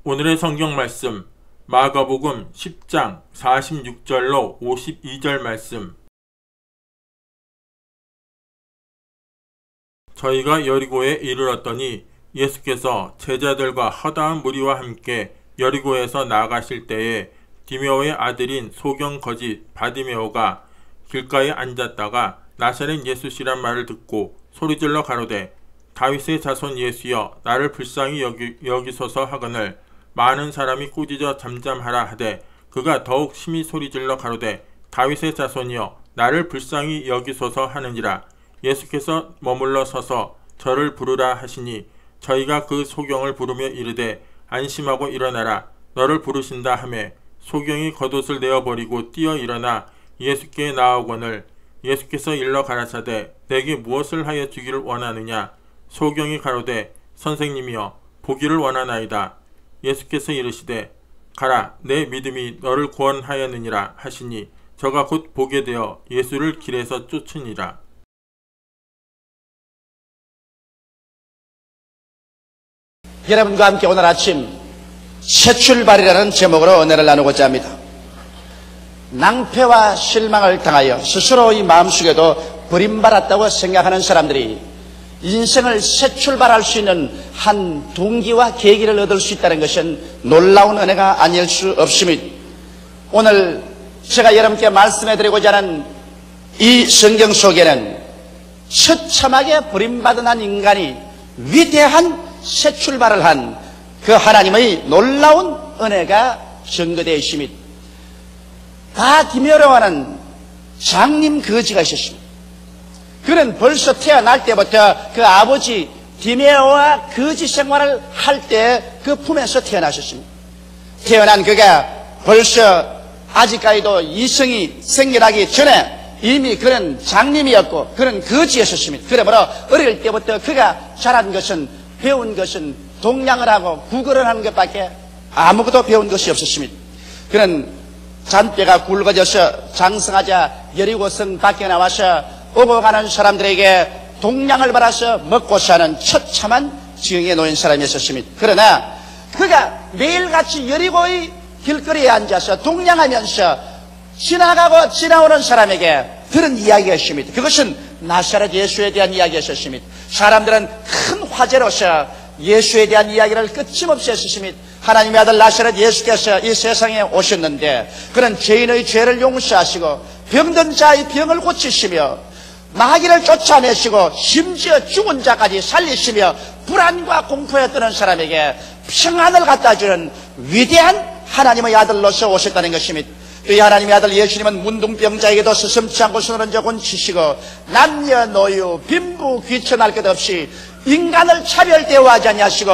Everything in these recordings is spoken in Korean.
오늘의 성경 말씀 마가복음 10장 46절로 52절 말씀. 저희가 여리고에 이르렀더니 예수께서 제자들과 허다한 무리와 함께 여리고에서 나아가실 때에 디메오의 아들인 소경 거짓 바디메오가 길가에 앉았다가 나사렛 예수시란 말을 듣고 소리질러 가로되 다윗의 자손 예수여 나를 불쌍히 여기소서 하거늘 많은 사람이 꾸짖어 잠잠하라 하되 그가 더욱 심히 소리질러 가로되 다윗의 자손이여 나를 불쌍히 여기소서 하느니라. 예수께서 머물러 서서 저를 부르라 하시니 저희가 그 소경을 부르며 이르되 안심하고 일어나라 너를 부르신다 하매 소경이 겉옷을 내어버리고 뛰어 일어나 예수께 나아오거늘 예수께서 일러 가라사대 내게 무엇을 하여 주기를 원하느냐. 소경이 가로되 선생님이여 보기를 원하나이다. 예수께서 이르시되 가라 내 믿음이 너를 구원하였느니라 하시니 저가 곧 보게 되어 예수를 길에서 쫓으니라. 여러분과 함께 오늘 아침 새 출발이라는 제목으로 은혜를 나누고자 합니다. 낭패와 실망을 당하여 스스로 이 마음속에도 버림받았다고 생각하는 사람들이 인생을 새 출발할 수 있는 한 동기와 계기를 얻을 수 있다는 것은 놀라운 은혜가 아닐 수 없습니다. 오늘 제가 여러분께 말씀해드리고자 하는 이 성경 속에는 처참하게 버림받은 한 인간이 위대한 새 출발을 한 그 하나님의 놀라운 은혜가 증거되어 있습니다. 바디메오라고 하는 장님 거지가 있었습니다. 그는 벌써 태어날 때부터 그 아버지 디메오와 거지 생활을 할 때 그 품에서 태어나셨습니다. 태어난 그가 벌써 아직까지도 이성이 생겨나기 전에 이미 그는 장님이었고 그는 거지였었습니다. 그러므로 어릴 때부터 그가 자란 것은 배운 것은 동냥을 하고 구걸을 하는 것밖에 아무것도 배운 것이 없었습니다. 그는 잔뼈가 굵어져서 장성하자 여리고성 밖에 나와서 오고 가는 사람들에게 동냥을 받아서 먹고 사는 처참한 지경에 놓인 사람이었습니다. 그러나 그가 매일같이 여리고의 길거리에 앉아서 동냥하면서 지나가고 지나오는 사람에게 들은 이야기였습니다. 그것은 나사렛 예수에 대한 이야기였습니다. 사람들은 큰 화제로서 예수에 대한 이야기를 끊임없이 했습니다. 하나님의 아들 나사렛 예수께서 이 세상에 오셨는데 그는 죄인의 죄를 용서하시고 병든 자의 병을 고치시며 마귀를 쫓아내시고 심지어 죽은 자까지 살리시며 불안과 공포에 떠는 사람에게 평안을 갖다 주는 위대한 하나님의 아들로서 오셨다는 것입니다. 이 하나님의 아들 예수님은 문둥병자에게도 스스럼치 않고 손을 얹어 고치시고 남녀노유 빈부 귀천할 것 없이 인간을 차별 대우하지 아니하시고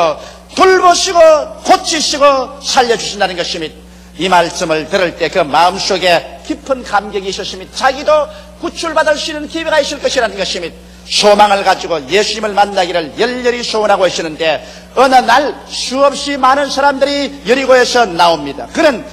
돌보시고 고치시고 살려주신다는 것입니다. 이 말씀을 들을 때 그 마음속에 깊은 감격이 있었습니다. 자기도 구출받을 수 있는 기회가 있을 것이라는 것입니다. 소망을 가지고 예수님을 만나기를 열렬히 소원하고 있었는데 어느 날 수없이 많은 사람들이 여리고에서 나옵니다. 그는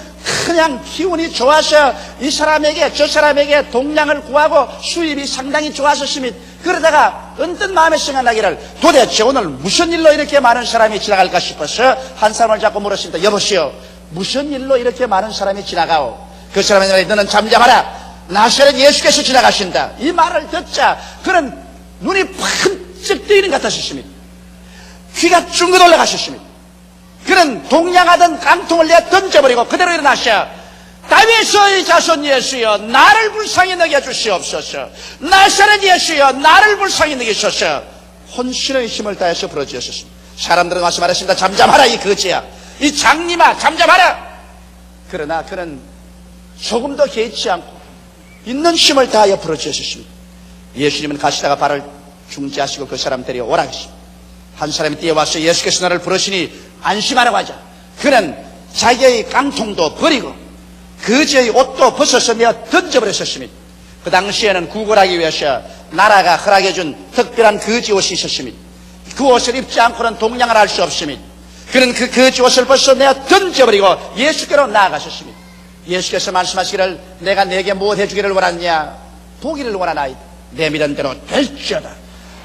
그냥 기운이 좋아서 이 사람에게 저 사람에게 동냥을 구하고 수입이 상당히 좋았었습니다. 그러다가 언뜻 마음에 생각나기를 도대체 오늘 무슨 일로 이렇게 많은 사람이 지나갈까 싶어서 한 사람을 자꾸 물었습니다. 여보시오 무슨 일로 이렇게 많은 사람이 지나가오? 그 사람이 너는 잠잠하라 나사렛 예수께서 지나가신다. 이 말을 듣자 그는 눈이 번쩍 뜨이는 것 같았습니다. 귀가 쫑긋 올라가셨습니다. 그는 동냥하던 깡통을 내어 던져버리고 그대로 일어나셔 다윗의 자손 예수여 나를 불쌍히 여겨주시옵소서. 나사렛 예수여 나를 불쌍히 여기소서. 혼신의 힘을 다해서 부르짖었습니다. 사람들은 와서 말했습니다. 잠잠하라 이 거지야 이 장님아 잠잠하라. 그러나 그는 조금도 개의치 않고 있는 힘을 다하여 부르짖었습니다. 예수님은 가시다가 발을 중지하시고 그 사람 데려 오라 하십니다. 한 사람이 뛰어와서 예수께서 나를 부르시니 안심하라고 하자. 그는 자기의 깡통도 버리고 거지의 옷도 벗어서 내어 던져버렸었습니다. 그 당시에는 구걸하기 위해서 나라가 허락해준 특별한 거지 옷이 있었습니다. 그 옷을 입지 않고는 동냥을 할 수 없습니다. 그는 그 거지 옷을 벗어 내어 던져버리고 예수께로 나아가셨습니다. 예수께서 말씀하시기를 내가 내게 무엇 해주기를 원하느냐. 보기를 원하나이다. 내 믿은 대로 될지어다.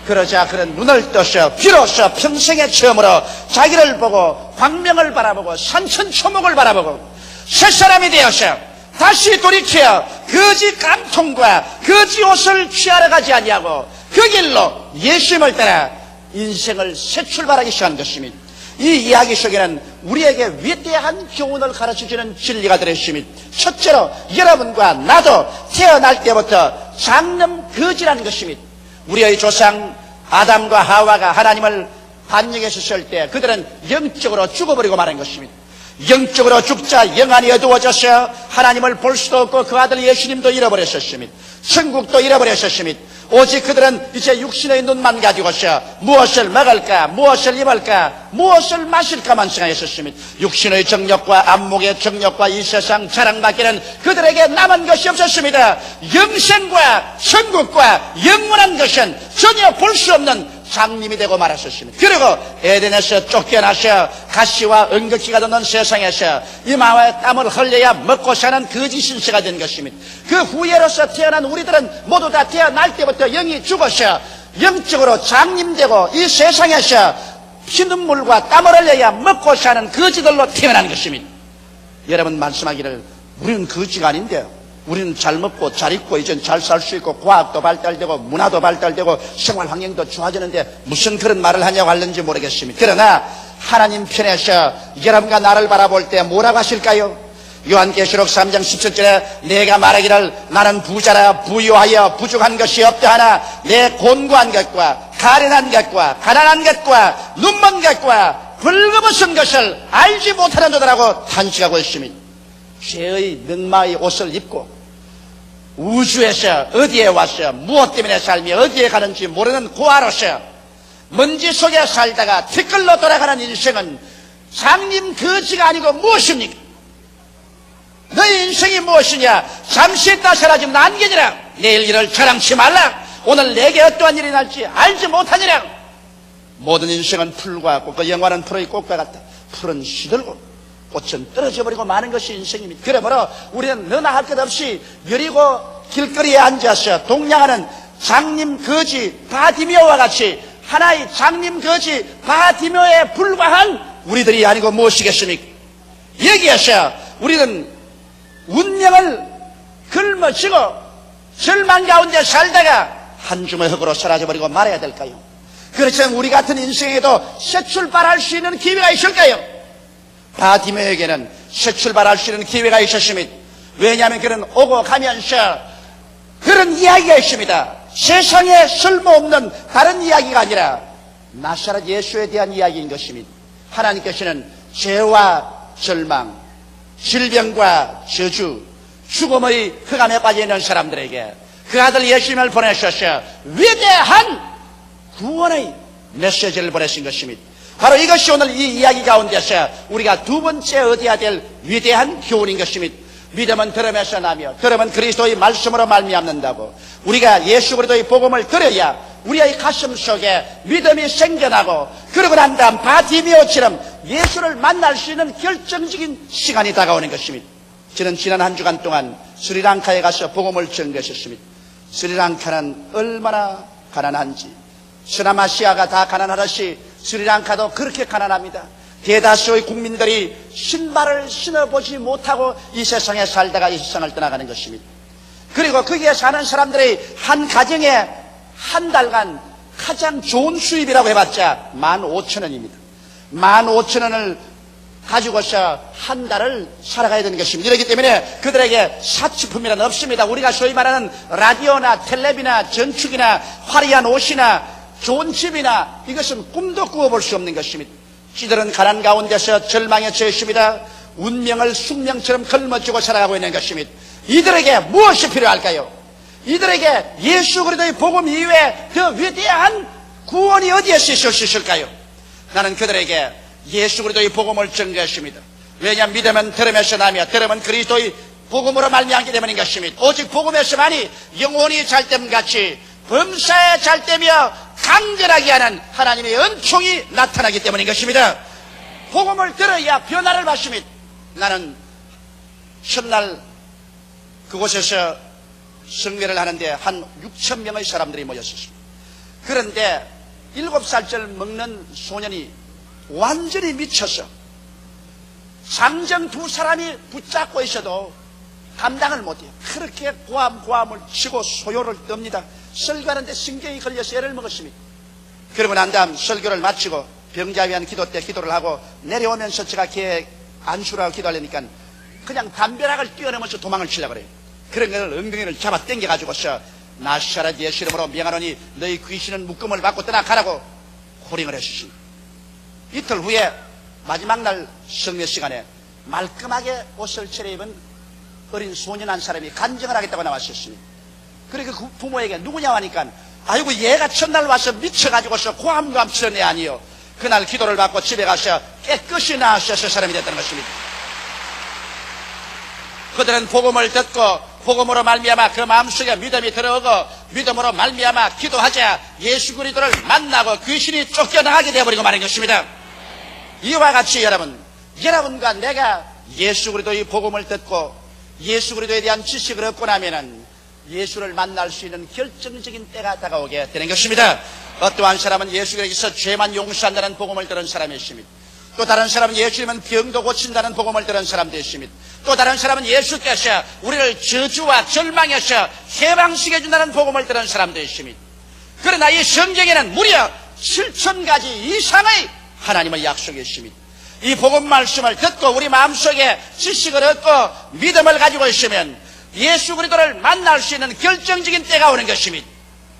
그러자 그는 눈을 떠서 비로소 평생의 처음으로 자기를 보고 광명을 바라보고 산천초목을 바라보고 새 사람이 되어서 다시 돌이켜 거지 깡통과 거지 옷을 취하러 가지 아니하고 그 길로 예수님을 따라 인생을 새 출발하기 시작한 것입니다. 이 이야기 속에는 우리에게 위대한 교훈을 가르쳐주는 진리가 들어있습니다. 첫째로 여러분과 나도 태어날 때부터 장름 거지라는 것입니다. 우리의 조상 아담과 하와가 하나님을 반역했을 때 그들은 영적으로 죽어버리고 말한 것입니다. 영적으로 죽자 영안이 어두워져서 하나님을 볼 수도 없고 그 아들 예수님도 잃어버렸었습니다. 천국도 잃어버렸었습니다. 오직 그들은 이제 육신의 눈만 가지고서 무엇을 먹을까, 무엇을 입을까, 무엇을 마실까만 생각했었습니다. 육신의 정욕과 안목의 정욕과 이 세상 자랑밖에는 그들에게 남은 것이 없었습니다. 영생과 천국과 영원한 것은 전혀 볼 수 없는 장님이 되고 말았었습니다. 그리고 에덴에서 쫓겨나서 가시와 은극기가 돋는 세상에서 이마와 땀을 흘려야 먹고 사는 거지 신세가 된 것입니다. 그 후예로서 태어난 우리들은 모두 다 태어날 때부터 영이 죽어서 영적으로 장님되고 이 세상에서 피눈물과 땀을 흘려야 먹고 사는 거지들로 태어난 것입니다. 여러분 말씀하기를 우리는 거지가 아닌데요, 우리는 잘 먹고 잘 입고 이젠 잘 살 수 있고 과학도 발달되고 문화도 발달되고 생활 환경도 좋아지는데 무슨 그런 말을 하냐고 하는지 모르겠습니다. 그러나 하나님 편에서 여러분과 나를 바라볼 때 뭐라고 하실까요? 요한계시록 3장 17절에 내가 말하기를 나는 부자라 부유하여 부족한 것이 없다 하나 내 곤고한 것과 가련한 것과 가난한 것과 눈먼 것과 벌거벗은 것을 알지 못하는 자들하고 탄식하고 있습니다. 죄의 능마의 옷을 입고 우주에서 어디에 와서 무엇 때문에 삶이 어디에 가는지 모르는 고아로서 먼지 속에 살다가 티끌로 돌아가는 인생은 장님 거지가 아니고 무엇입니까? 너의 인생이 무엇이냐? 잠시 있다 사라지면 안개니라. 내일 일을 자랑치 말라. 오늘 내게 어떠한 일이 날지 알지 못하니라. 모든 인생은 풀과 같고 그 영화는 풀의 꽃과 같다. 풀은 시들고 꽃은 떨어져 버리고 마는 것이 인생입니다. 그러므로 우리는 너나 할 것 없이 여리고 길거리에 앉아서 동냥하는 장님 거지 바디메오와 같이 하나의 장님 거지 바디메오에 불과한 우리들이 아니고 무엇이겠습니까? 여기에서 우리는 운명을 걸머쥐고 절망 가운데 살다가 한 줌의 흙으로 사라져버리고 말아야 될까요? 그렇지만 우리 같은 인생에도 새 출발할 수 있는 기회가 있을까요? 바디메오에게는 새 출발할 수 있는 기회가 있었습니다. 왜냐하면 그는 오고 가면서 그런 이야기가 있습니다. 세상에 쓸모없는 다른 이야기가 아니라 나사렛 예수에 대한 이야기인 것입니다. 하나님께서는 죄와 절망, 질병과 저주, 죽음의 흑암에 빠져있는 사람들에게 그 아들 예수님을 보내셔서 위대한 구원의 메시지를 보내신 것입니다. 바로 이것이 오늘 이 이야기 가운데서 우리가 두 번째 얻어야 될 위대한 교훈인 것입니다. 믿음은 들음에서 나며 들음은 그리스도의 말씀으로 말미암는다고. 우리가 예수 그리스도의 복음을 들어야 우리의 가슴 속에 믿음이 생겨나고 그러고 난 다음 바디메오처럼 예수를 만날 수 있는 결정적인 시간이 다가오는 것입니다. 저는 지난 한 주간 동안 스리랑카에 가서 복음을 전개했습니다. 스리랑카는 얼마나 가난한지, 서남아시아가 다 가난하듯이 스리랑카도 그렇게 가난합니다. 대다수의 국민들이 신발을 신어보지 못하고 이 세상에 살다가 이 세상을 떠나가는 것입니다. 그리고 거기에 사는 사람들이 한 가정에 한 달간 가장 좋은 수입이라고 해봤자 15,000원입니다. 15,000원을 가지고서 한 달을 살아가야 되는 것입니다. 이렇기 때문에 그들에게 사치품이란 없습니다. 우리가 소위 말하는 라디오나 텔레비나 전축이나 화려한 옷이나 좋은 집이나 이것은 꿈도 꾸어볼 수 없는 것입니다. 이들은 가난 가운데서 절망에 처해 있습니다. 운명을 숙명처럼 걸머쥐고 살아가고 있는 것입니다. 이들에게 무엇이 필요할까요? 이들에게 예수 그리스도의 복음 이외에 더 위대한 구원이 어디에서 있을 수 있을까요? 나는 그들에게 예수 그리스도의 복음을 전개했습니다. 왜냐하면 믿음은 들음에서 나며 들음은 그리스도의 복음으로 말미암게 되는 것입니다. 오직 복음에서만이 영혼이 잘됨같이 범사에 잘되며 강건하게 하는 하나님의 은총이 나타나기 때문인 것입니다. 복음을 들어야 변화를 받습니다. 나는 첫날 그곳에서 성례를 하는데 한 6,000명의 사람들이 모였습니다. 그런데 7살짜리 먹는 소년이 완전히 미쳐서 장정 2사람이 붙잡고 있어도 감당을 못해요. 그렇게 고함을 치고 소요를 떱니다. 설교하는데 신경이 걸려서 애를 먹었습니다. 그러고 난 다음 설교를 마치고 병자 위한 기도 때 기도를 하고 내려오면서 제가 걔 안수를 하고 기도하려니까 그냥 담벼락을 뛰어넘어서 도망을 치려고 그래요. 그런 걸 엉덩이를 잡아 당겨가지고서 나사렛 예수 이름으로 명하노니 너희 귀신은 묶음을 받고 떠나가라고 호령을 했습니다. 이틀 후에 마지막 날 성례 시간에 말끔하게 옷을 차려입은 어린 소년 한 사람이 간증을 하겠다고 나왔었습니다. 그리고 그 부모에게 누구냐 하니까 아이고 얘가 첫날 와서 미쳐가지고서 고함 치는 애 아니요. 그날 기도를 받고 집에 가서 깨끗이 나으셔서 사람이 됐다는 것입니다. 그들은 복음을 듣고 복음으로 말미암아 그 마음속에 믿음이 들어오고 믿음으로 말미암아 기도하자 예수 그리스도를 만나고 귀신이 쫓겨나가게 되어버리고 마는 것입니다. 이와 같이 여러분과 내가 예수 그리스도의 복음을 듣고 예수 그리스도에 대한 지식을 얻고 나면은 예수를 만날 수 있는 결정적인 때가 다가오게 되는 것입니다. 어떠한 사람은 예수 그리스도에서 죄만 용서한다는 복음을 들은 사람이 있습니다. 또 다른 사람은 예수님은 병도 고친다는 복음을 들은 사람도 있습니다. 또 다른 사람은 예수께서 우리를 저주와 절망에서 해방시켜 준다는 복음을 들은 사람도 있습니다. 그러나 이 성경에는 무려 7,000가지 이상의 하나님의 약속이 있습니다. 이 복음 말씀을 듣고 우리 마음속에 지식을 얻고 믿음을 가지고 있으면 예수 그리스도를 만날 수 있는 결정적인 때가 오는 것입니다.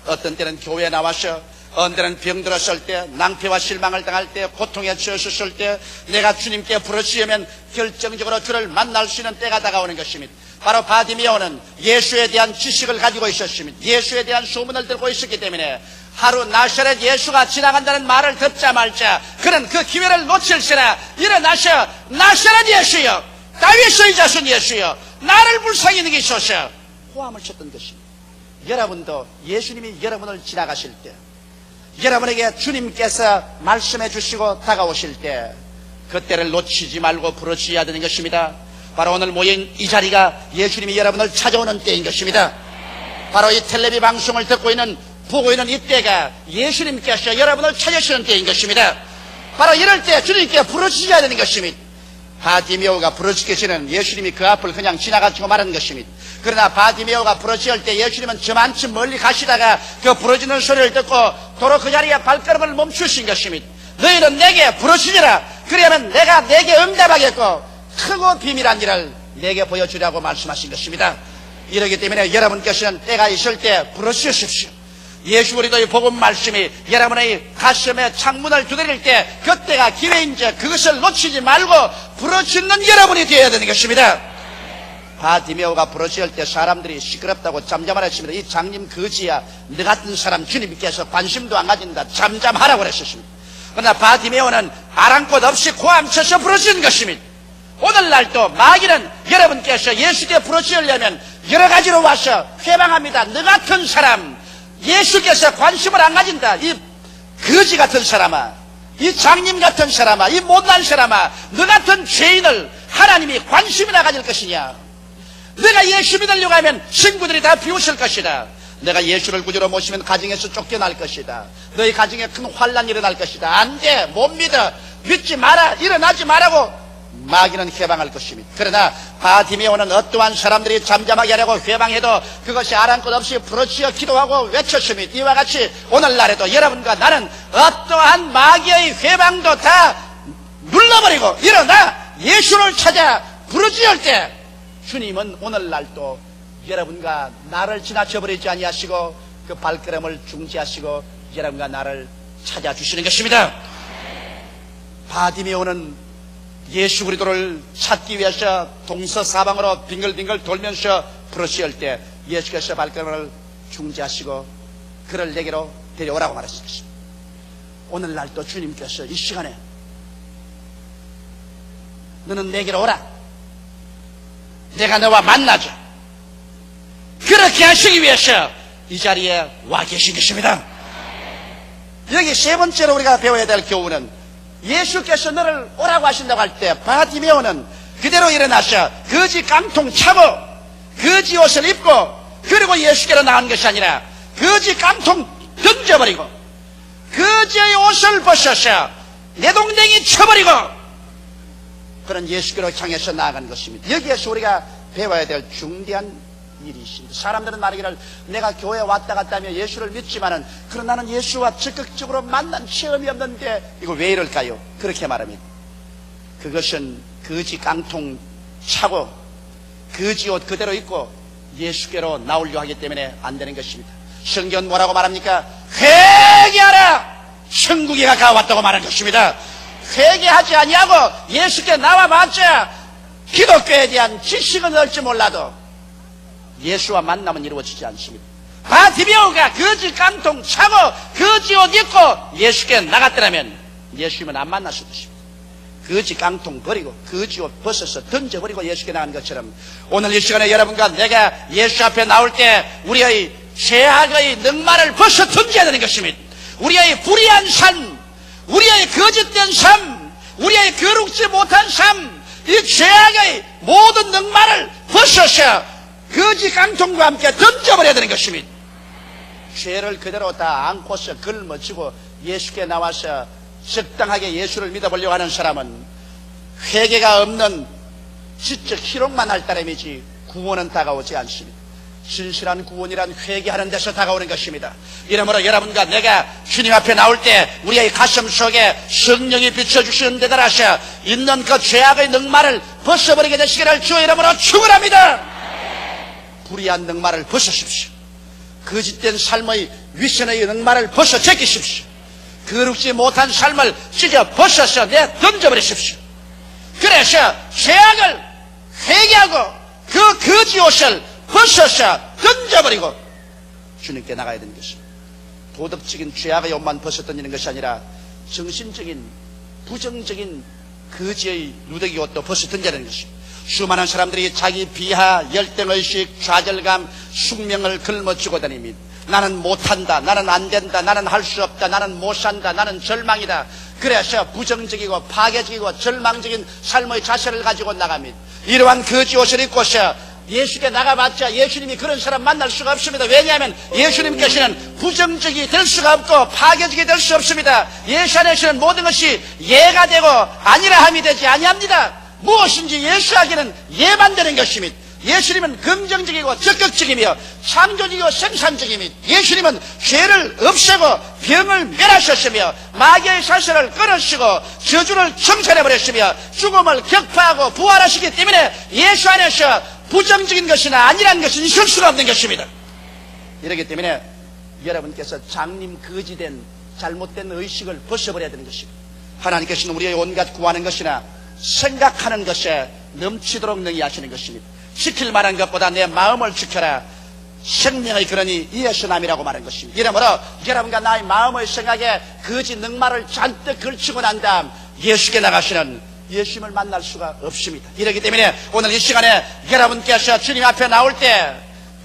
어떤 때는 교회에 나와서 어떤 때는 병들었을 때 낭패와 실망을 당할 때 고통에 처했을 때 내가 주님께 부르짖으면 결정적으로 주를 만날 수 있는 때가 다가오는 것입니다. 바로 바디메오는 예수에 대한 지식을 가지고 있었습니다. 예수에 대한 소문을 듣고 있었기 때문에 하루 나사렛 예수가 지나간다는 말을 듣자 말자 그는 그 기회를 놓칠시라 일어나셔 나사렛 예수여 다윗의 자손 예수여 나를 불쌍히 여기소서 호함을 쳤던 것입니다. 여러분도 예수님이 여러분을 지나가실 때 여러분에게 주님께서 말씀해 주시고 다가오실 때 그때를 놓치지 말고 부르짖어야 되는 것입니다. 바로 오늘 모인 이 자리가 예수님이 여러분을 찾아오는 때인 것입니다. 바로 이 텔레비 방송을 듣고 있는 보고 있는 이때가 예수님께서 여러분을 찾으시는 때인 것입니다. 바로 이럴 때 주님께 부르짖어야 되는 것입니다. 바디메오가 부르짖기시는 예수님이 그 앞을 그냥 지나가시고 말하는 것입니다. 그러나 바디메오가 부르짖을 때 예수님은 저만큼 멀리 가시다가 그 부르짖는 소리를 듣고 도로 그 자리에 발걸음을 멈추신 것입니다. 너희는 내게 부르짖으라. 그러면 내가 내게 응답하겠고 크고 비밀한 일을 내게 보여주라고 말씀하신 것입니다. 이러기 때문에 여러분께서는 때가 있을 때 부르짖으십시오. 예수 그리스도의 복음 말씀이 여러분의 가슴에 창문을 두드릴 때 그때가 기회인지 그것을 놓치지 말고 부르짖는 여러분이 되어야 되는 것입니다. 바디메오가 부르짖을 때 사람들이 시끄럽다고 잠잠하랬습니다. 이 장님 거지야 너 같은 사람 주님께서 관심도 안 가진다 잠잠하라고 그랬었습니다. 그러나 바디메오는 아랑곳 없이 고함쳐서 부르짖은 것입니다. 오늘날도 마귀는 여러분께서 예수께 부르짖으려면 여러 가지로 와서 회방합니다. 너 같은 사람 예수께서 관심을 안 가진다. 이 거지 같은 사람아, 이 장님 같은 사람아, 이 못난 사람아, 너 같은 죄인을 하나님이 관심이나 가질 것이냐. 내가 예수 믿으려고 하면 친구들이 다 비웃을 것이다. 내가 예수를 구주로 모시면 가정에서 쫓겨날 것이다. 너희 가정에 큰 환란이 일어날 것이다. 안 돼, 못 믿어, 믿지 마라, 일어나지 마라고 마귀는 회방할 것입니다. 그러나 바디메오는 어떠한 사람들이 잠잠하게 하려고 회방해도 그것이 아랑곳 없이 부르짖어 기도하고 외쳤습니다. 이와 같이 오늘날에도 여러분과 나는 어떠한 마귀의 회방도 다 눌러버리고 일어나 예수를 찾아 부르짖을 때 주님은 오늘날도 여러분과 나를 지나쳐버리지 아니하시고 그 발걸음을 중지하시고 여러분과 나를 찾아주시는 것입니다. 바디메오는 예수 그리스도를 찾기 위해서 동서사방으로 빙글빙글 돌면서 부르짖을 때 예수께서 발걸음을 중지하시고 그를 내게로 데려오라고 말했습니다. 오늘날도 주님께서 이 시간에 너는 내게로 오라. 내가 너와 만나자. 그렇게 하시기 위해서 이 자리에 와 계신 것입니다. 여기 세 번째로 우리가 배워야 될 교훈은 예수께서 너를 오라고 하신다고 할 때 바디메오는 그대로 일어나서 거지 깡통 차고 거지 옷을 입고 그리고 예수께로 나온 것이 아니라 거지 깡통 던져버리고 거지의 옷을 벗어서 내동댕이 쳐버리고 그런 예수께로 향해서 나아가는 것입니다. 여기에서 우리가 배워야 될 중대한 일이 있습니다. 사람들은 말하기를 내가 교회에 왔다 갔다 하며 예수를 믿지만은 그러나 나는 예수와 적극적으로 만난 체험이 없는데 이거 왜 이럴까요? 그렇게 말합니다. 그것은 거지 깡통 차고 거지 옷 그대로 입고 예수께로 나오려고 하기 때문에 안 되는 것입니다. 성경은 뭐라고 말합니까? 회개하라! 천국이 가까웠다고 말한 것입니다. 회개하지 아니하고 예수께 나와봤자 기독교에 대한 지식은 얻지 몰라도 예수와 만남은 이루어지지 않습니다. 바디메오가 거지 깡통 차고 거지 옷 입고 예수께 나갔더라면 예수님은 안 만났을 것입니다. 거지 깡통 버리고 거지 옷 벗어서 던져버리고 예수께 나간 것처럼 오늘 이 시간에 여러분과 내가 예수 앞에 나올 때 우리의 죄악의 넉마를 벗어 던져야 되는 것입니다. 우리의 불의한 삶, 우리의 거짓된 삶, 우리의 거룩지 못한 삶, 이 죄악의 모든 넉마를 벗어서 거지 깡통과 함께 던져버려야 되는 것입니다. 죄를 그대로 다 안고서 걸머쥐고 예수께 나와서 적당하게 예수를 믿어보려고 하는 사람은 회개가 없는 지적 희롱만 할 따름이지 구원은 다가오지 않습니다. 진실한 구원이란 회개하는 데서 다가오는 것입니다. 이러므로 여러분과 내가 주님 앞에 나올 때 우리의 가슴 속에 성령이 비춰주시는 데 따라서 있는 그 죄악의 넉마를 벗어버리게 되시기를 주의 이름으로 축원합니다. 불의한 넉마를 벗으십시오. 거짓된 삶의 위선의 넉마를 벗어 제끼십시오. 거룩지 못한 삶을 찢어 벗어서 던져버리십시오. 그래서 죄악을 회개하고 그 거지 옷을 벗어서 던져버리고 주님께 나가야 되는 것입니다. 도덕적인 죄악의 옷만 벗어 던지는 것이 아니라 정신적인 부정적인 거지의 누더기 옷도 벗어 던져야 되는 것입니다. 수많은 사람들이 자기 비하, 열등의식, 좌절감, 숙명을 걸머쥐고 다닙니다. 나는 못한다, 나는 안된다, 나는 할 수 없다, 나는 못산다, 나는 절망이다. 그래서 부정적이고 파괴적이고 절망적인 삶의 자세를 가지고 나갑니다. 이러한 거지 옷을 입고서 예수께 나가봤자 예수님이 그런 사람 만날 수가 없습니다. 왜냐하면 예수님께서는 부정적이 될 수가 없고 파괴적이 될 수 없습니다. 예수 안에서는 모든 것이 예가 되고 아니라함이 되지 아니합니다. 무엇인지 예수에게는 예만 되는 것입니다. 예수님은 긍정적이고 적극적이며 창조적이고 생산적이며 예수님은 죄를 없애고 병을 멸하셨으며 마귀의 사슬을 끊으시고 저주를 청산해버렸으며 죽음을 격파하고 부활하시기 때문에 예수 안에서 부정적인 것이나 아니라는 것은 있을 수가 없는 것입니다. 이렇기 때문에 여러분께서 장님 거지된 잘못된 의식을 벗어버려야 되는 것입니다. 하나님께서는 우리의 온갖 구하는 것이나 생각하는 것에 넘치도록 능히 하시는 것입니다. 지킬 만한 것보다 내 마음을 지켜라. 생명의 근원이 이에서 남이라고 말한 것입니다. 이러므로 여러분과 나의 마음의 생각에 거짓 넉마를 잔뜩 걸치고 난 다음 예수께 나가시는 예수님을 만날 수가 없습니다. 이렇기 때문에 오늘 이 시간에 여러분께서 주님 앞에 나올 때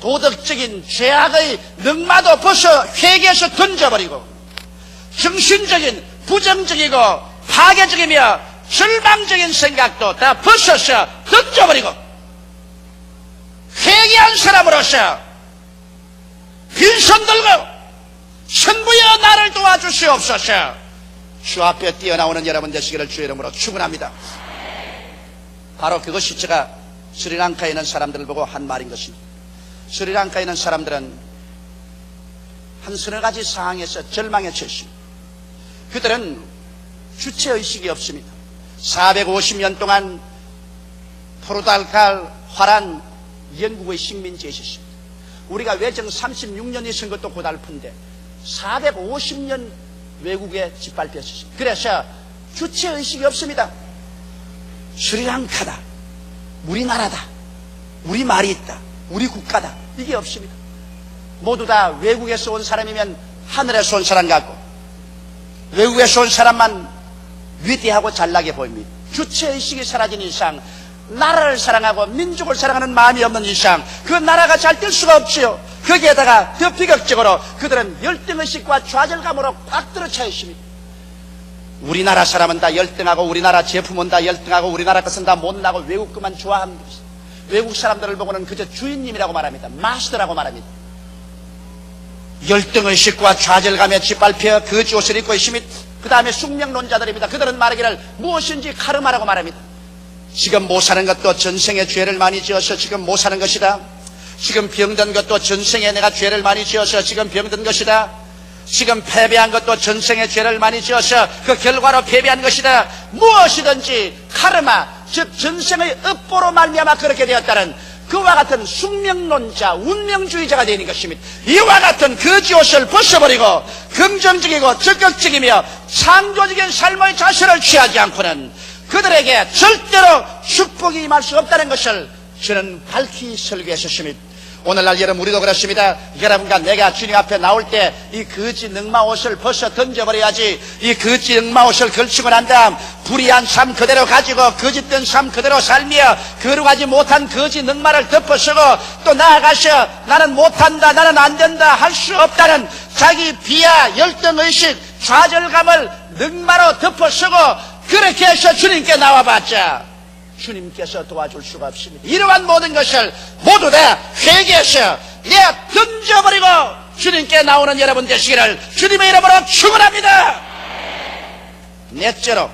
도덕적인 죄악의 넉마도 벗어 회개해서 던져버리고 정신적인 부정적이고 파괴적이며 절망적인 생각도 다 벗어서 던져버리고 회개한 사람으로서 빈손 들고 천부여 나를 도와주시옵소서. 주 앞에 뛰어나오는 여러분 되시기를 주의 이름으로 축원합니다. 바로 그것이 제가 스리랑카에 있는 사람들을 보고 한 말인 것입니다. 스리랑카에 있는 사람들은 한 서너 가지 상황에서 절망에 처했습니다. 그들은 주체의식이 없습니다. 450년 동안 포르투갈 화란 영국의 식민지에 있었습니다. 우리가 외정 36년이 선 것도 고달픈데 450년 외국에 짓밟혔습니다. 그래서 주체의식이 없습니다. 스리랑카다, 우리나라다, 우리 말이 있다, 우리 국가다, 이게 없습니다. 모두 다 외국에서 온 사람이면 하늘에서 온 사람 같고 외국에서 온 사람만 위대하고 잘나게 보입니다. 주체의식이 사라진 이상, 나라를 사랑하고 민족을 사랑하는 마음이 없는 이상 그 나라가 잘 될 수가 없지요. 거기에다가 더 비극적으로 그들은 열등의식과 좌절감으로 꽉 들어차 있습니다. 우리나라 사람은 다 열등하고 우리나라 제품은 다 열등하고 우리나라 것은 다 못나고 외국 것만 좋아합니다. 외국 사람들을 보고는 그저 주인님이라고 말합니다. 마스터라고 말합니다. 열등의식과 좌절감에 짓밟혀 거지 옷을 입고 있으며 그 다음에 숙명론자들입니다. 그들은 말하기를 무엇인지 카르마라고 말합니다. 지금 못 사는 것도 전생에 죄를 많이 지어서 지금 못 사는 것이다. 지금 병든 것도 전생에 내가 죄를 많이 지어서 지금 병든 것이다. 지금 패배한 것도 전생에 죄를 많이 지어서 그 결과로 패배한 것이다. 무엇이든지 카르마, 즉 전생의 업보로 말미암아 그렇게 되었다는 그와 같은 숙명론자, 운명주의자가 되는 것입니다. 이와 같은 거지옷을 벗어버리고 긍정적이고 적극적이며 창조적인 삶의 자세를 취하지 않고는 그들에게 절대로 축복이 임할 수 없다는 것을 저는 밝히 설교했었습니다. 오늘날 여러분 우리도 그렇습니다. 여러분과 내가 주님 앞에 나올 때 이 거지 능마옷을 벗어 던져버려야지. 이 거지 능마옷을 걸치고 난 다음 불의한 삶 그대로 가지고 거짓된 삶 그대로 살며 거룩하지 못한 거지 능마를 덮어쓰고 또 나아가서 나는 못한다, 나는 안된다, 할 수 없다는 자기 비하, 열등의식, 좌절감을 능마로 덮어쓰고 그렇게 해서 주님께 나와봤자 주님께서 도와줄 수가 없습니다. 이러한 모든 것을 모두 다 회개해서 내가 던져버리고 주님께 나오는 여러분 되시기를 주님의 이름으로 축원합니다. 넷째로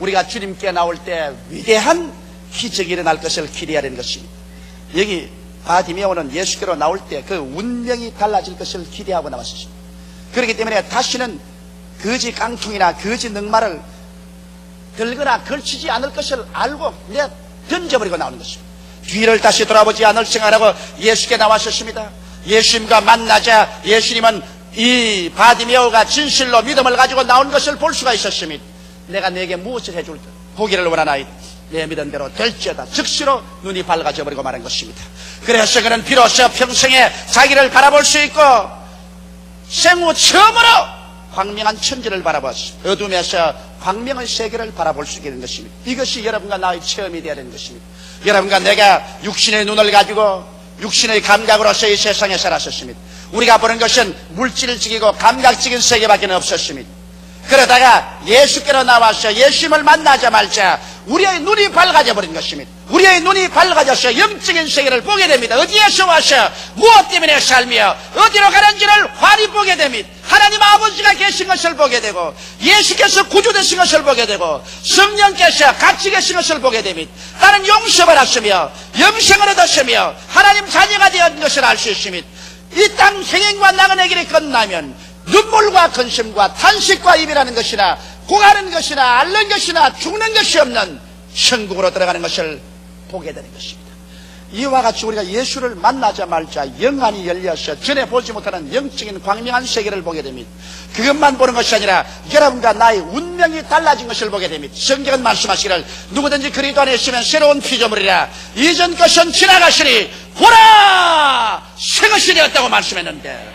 우리가 주님께 나올 때 위대한 기적이 일어날 것을 기대해야 되는 것입니다. 여기 바디메오는 예수께로 나올 때 그 운명이 달라질 것을 기대하고 나왔습니다. 그렇기 때문에 다시는 거지 깡통이나 거지 능마를 들거나 걸치지 않을 것을 알고 내가 던져버리고 나오는 것입니다. 뒤를 다시 돌아보지 않을 생각하고 예수께 나왔었습니다. 예수님과 만나자 예수님은 이 바디메오가 진실로 믿음을 가지고 나온 것을 볼 수가 있었습니다. 내가 네게 무엇을 해줄까? 보기를 원하나이다. 내 믿은 대로 될지어다. 즉시로 눈이 밝아져 버리고 말한 것입니다. 그래서 그는 비로소 평생에 자기를 바라볼 수 있고 생후 처음으로 광명한 천지를 바라보았습니다. 어둠에서 광명의 세계를 바라볼 수 있게 된 것입니다. 이것이 여러분과 나의 체험이 되어야 되는 것입니다. 여러분과 내가 육신의 눈을 가지고 육신의 감각으로서 이 세상에 살았었습니다. 우리가 보는 것은 물질적이고 감각적인 세계밖에 없었습니다. 그러다가 예수께로 나와서 예수님을 만나자마자 우리의 눈이 밝아져 버린 것입니다. 우리의 눈이 밝아져서 영적인 세계를 보게 됩니다. 어디에서 와서 무엇 때문에 살며 어디로 가는지를 환히 보게 됩니다. 하나님 아버지가 계신 것을 보게 되고 예수께서 구주되신 것을 보게 되고 성령께서 같이 계신 것을 보게 됩니다. 나는 용서받았으며 영생을 얻었으며 하나님 자녀가 되었는 것을 알 수 있습니다. 이 땅 행행과 나그네 길이 끝나면 눈물과 근심과 탄식과 입이라는 것이나 고가는 것이나 앓는 것이나 죽는 것이 없는 천국으로 들어가는 것을 보게 되는 것입니다. 이와 같이 우리가 예수를 만나자마자 영안이 열려서 전에 보지 못하는 영적인 광명한 세계를 보게 됩니다. 그것만 보는 것이 아니라 여러분과 나의 운명이 달라진 것을 보게 됩니다. 성경은 말씀하시기를 누구든지 그리스도 안에 있으면 새로운 피조물이라 이전 것은 지나가시니 보라 새 것이 되었다고 말씀했는데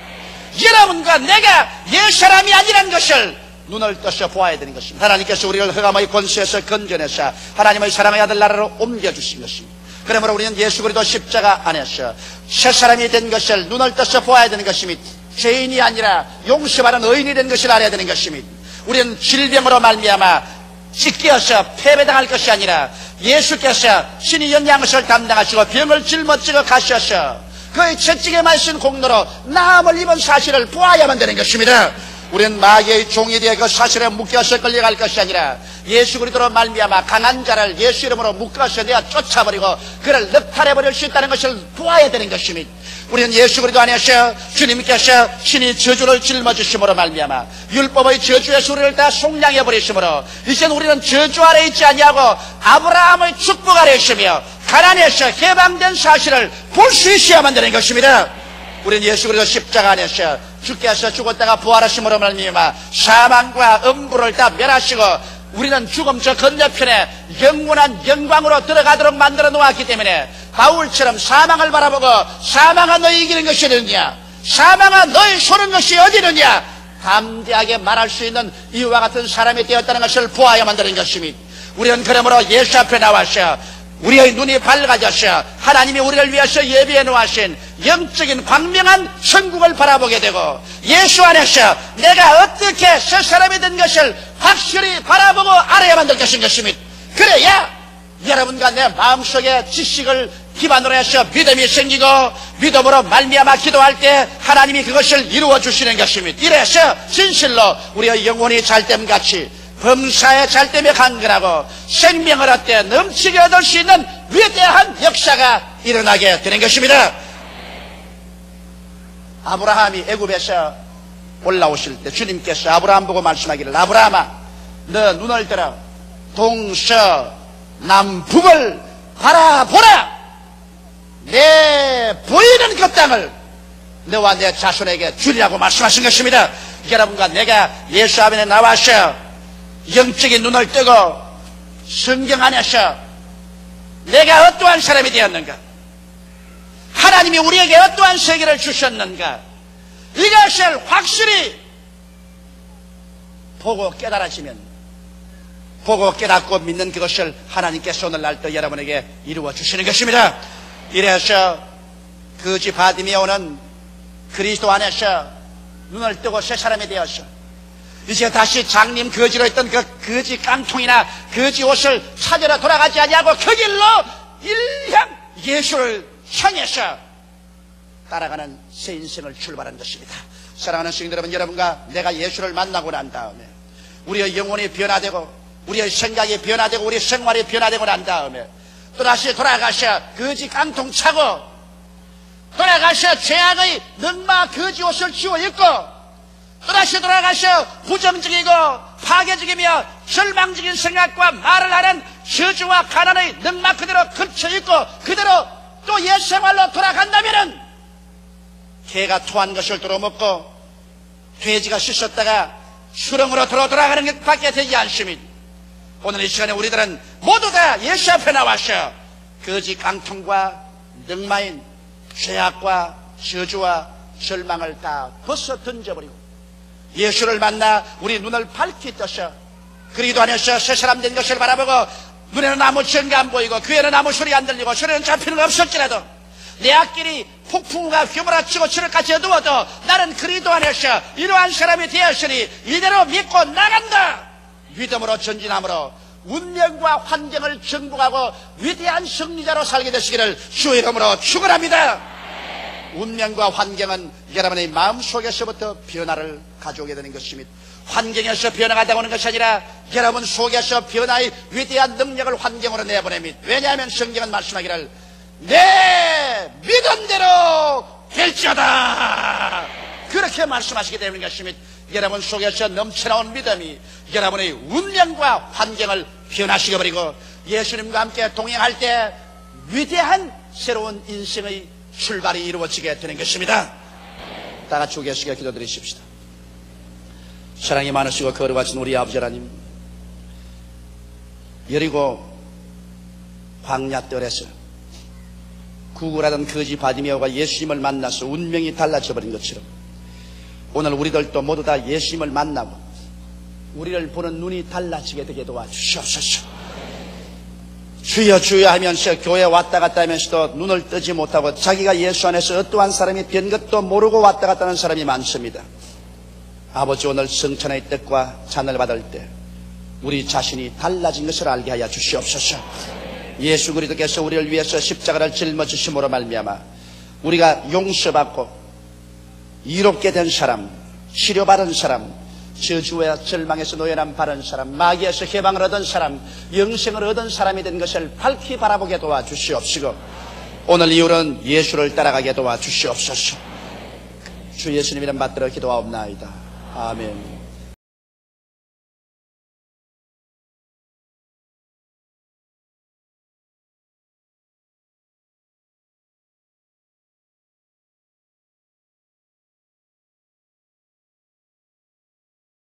여러분과 내가 옛사람이 아니라는 것을 눈을 떠서 보아야 되는 것입니다. 하나님께서 우리를 흑암의 권세에서 건져내사 하나님의 사랑의 아들 나라로 옮겨주신 것입니다. 그러므로 우리는 예수 그리스도 십자가 안에서 새사람이 된 것을 눈을 떠서 보아야 되는 것입니다. 죄인이 아니라 용서받은 의인이 된 것을 알아야 되는 것입니다. 우리는 질병으로 말미암아 찢겨서 패배당할 것이 아니라 예수께서 신이 연약한 것을 담당하시고 병을 짊어지고 가셔서 그의 채찍에 마신 공로로 나음을 입은 사실을 보아야만 되는 것입니다. 우리는 마귀의 종이 되어 그 사실에 묶여서 끌려갈 것이 아니라 예수 그리스도로 말미암아 강한 자를 예수 이름으로 묶어서 내가 쫓아버리고 그를 늑탈해버릴 수 있다는 것을 보아야 되는 것입니다. 우리는 예수 그리스도 안에서 주님께서 신이 저주를 짊어지심으로 말미암아 율법의 저주에서 우리를 다 속량해버리심으로 이제는 우리는 저주 아래 있지 아니하고 아브라함의 축복 아래 있으며 가난에서 해방된 사실을 볼 수 있어야만 되는 것입니다. 우리는 예수 그리스도 십자가 안에서 주께서 죽었다가 부활하심으로 말미암아 사망과 음부를 다 멸하시고 우리는 죽음 저 건너편에 영원한 영광으로 들어가도록 만들어 놓았기 때문에 바울처럼 사망을 바라보고 사망아 너희 이기는 것이 어디느냐 사망아 너희 소는 것이 어디느냐 담대하게 말할 수 있는 이와 같은 사람이 되었다는 것을 보아야만 되는 것입니다. 우리는 그러므로 예수 앞에 나와서 우리의 눈이 밝아져서 하나님이 우리를 위해서 예비해 놓으신 영적인 광명한 천국을 바라보게 되고 예수 안에서 내가 어떻게 새 사람이 된 것을 확실히 바라보고 알아야만 될 것입니다. 그래야 여러분과 내 마음속에 지식을 기반으로 해서 믿음이 생기고 믿음으로 말미암아 기도할 때 하나님이 그것을 이루어 주시는 것입니다. 이래서 진실로 우리의 영혼이 잘됨같이 범사에 잘됨에 강건하고 생명을 얻되 넘치게 얻을 수 있는 위대한 역사가 일어나게 되는 것입니다. 아브라함이 애굽에서 올라오실 때 주님께서 아브라함 보고 말씀하기를, 아브라함아, 너 눈을 들어 동서남북을 바라보라. 내 보이는 그 땅을 너와 내 자손에게 주리라고 말씀하신 것입니다. 여러분과 내가 예수 앞에 나와서 영적인 눈을 뜨고 성경 안에서 내가 어떠한 사람이 되었는가, 하나님이 우리에게 어떠한 세계를 주셨는가, 이것을 확실히 보고 깨달아지면, 보고 깨닫고 믿는 그것을 하나님께서 오늘날 또 여러분에게 이루어 주시는 것입니다. 이래서 거지 바디메오는 그리스도 안에서 눈을 뜨고 새 사람이 되었어. 이제 다시 장님 거지로 했던 그 거지 깡통이나 거지 옷을 찾으러 돌아가지 아니하고 그 길로 일향 예수를 향해서 따라가는 새 인생을 출발한 것입니다. 사랑하는 성도 여러분, 여러분과 내가 예수를 만나고 난 다음에 우리의 영혼이 변화되고 우리의 생각이 변화되고 우리의 생활이 변화되고 난 다음에 또다시 돌아가셔 거지 깡통 차고 돌아가셔 죄악의 능마 거지 옷을 지워 입고 또다시 돌아가셔 부정적이고 파괴적이며 절망적인 생각과 말을 하는 저주와 가난의 능마 그대로 걸쳐 입고 그대로 또 옛 생활로 돌아간다면은 개가 토한 것을 들어먹고 돼지가 씻었다가 수렁으로 돌아가는 것밖에 되지 않습니다. 오늘 이 시간에 우리들은 모두 다 예수 앞에 나와서 거지 깡통과 능마인 죄악과 저주와 절망을 다 벗어 던져버리고 예수를 만나 우리 눈을 밝히 떠서 그리스도 안에서 새 사람 된 것을 바라보고 눈에는 아무 증거 안 보이고 귀에는 아무 소리 안 들리고 소리는 잡히는 거 없을지라도 내 앞길이 폭풍과 휘몰아치고 저를까지 어두워도 나는 그리스도 안에서 이러한 사람이 되었으니 이대로 믿고 나간다. 믿음으로 전진함으로 운명과 환경을 정복하고 위대한 승리자로 살게 되시기를 주의 이름으로 축원합니다. 운명과 환경은 여러분의 마음속에서부터 변화를 가져오게 되는 것입니다. 환경에서 변화가 되는 것이 아니라 여러분 속에서 변화의 위대한 능력을 환경으로 내보냅니다. 왜냐하면 성경은 말씀하기를 내 믿음대로 될지어다 그렇게 말씀하시게 되는 것입니다. 여러분 속에서 넘쳐나온 믿음이 여러분의 운명과 환경을 변화시켜버리고 예수님과 함께 동행할 때 위대한 새로운 인생의 출발이 이루어지게 되는 것입니다. 다 같이 계시게 기도드리십시다. 사랑이 많으시고 거룩하신 우리 아버지 하나님, 여리고 광야뜰에서 구걸하던 거지 바디메오가 예수님을 만나서 운명이 달라져 버린 것처럼 오늘 우리들도 모두 다 예수님을 만나고 우리를 보는 눈이 달라지게 되게 도와주시옵소서. 주여 주여 하면서 교회 왔다 갔다 하면서도 눈을 뜨지 못하고 자기가 예수 안에서 어떠한 사람이 된 것도 모르고 왔다 갔다 하는 사람이 많습니다. 아버지, 오늘 성찬의 뜻과 잔을 받을 때 우리 자신이 달라진 것을 알게 하여 주시옵소서. 예수 그리스도께서 우리를 위해서 십자가를 짊어지심으로 말미암아 우리가 용서받고 이롭게 된 사람, 치료받은 사람, 저주와 절망에서 노연한 바른 사람, 마귀에서 해방을 얻은 사람, 영생을 얻은 사람이 된 것을 밝히 바라보게 도와주시옵시고 오늘 이후로는 예수를 따라가게 도와주시옵소서. 주 예수님 이름 받들어 기도하옵나이다. 아멘.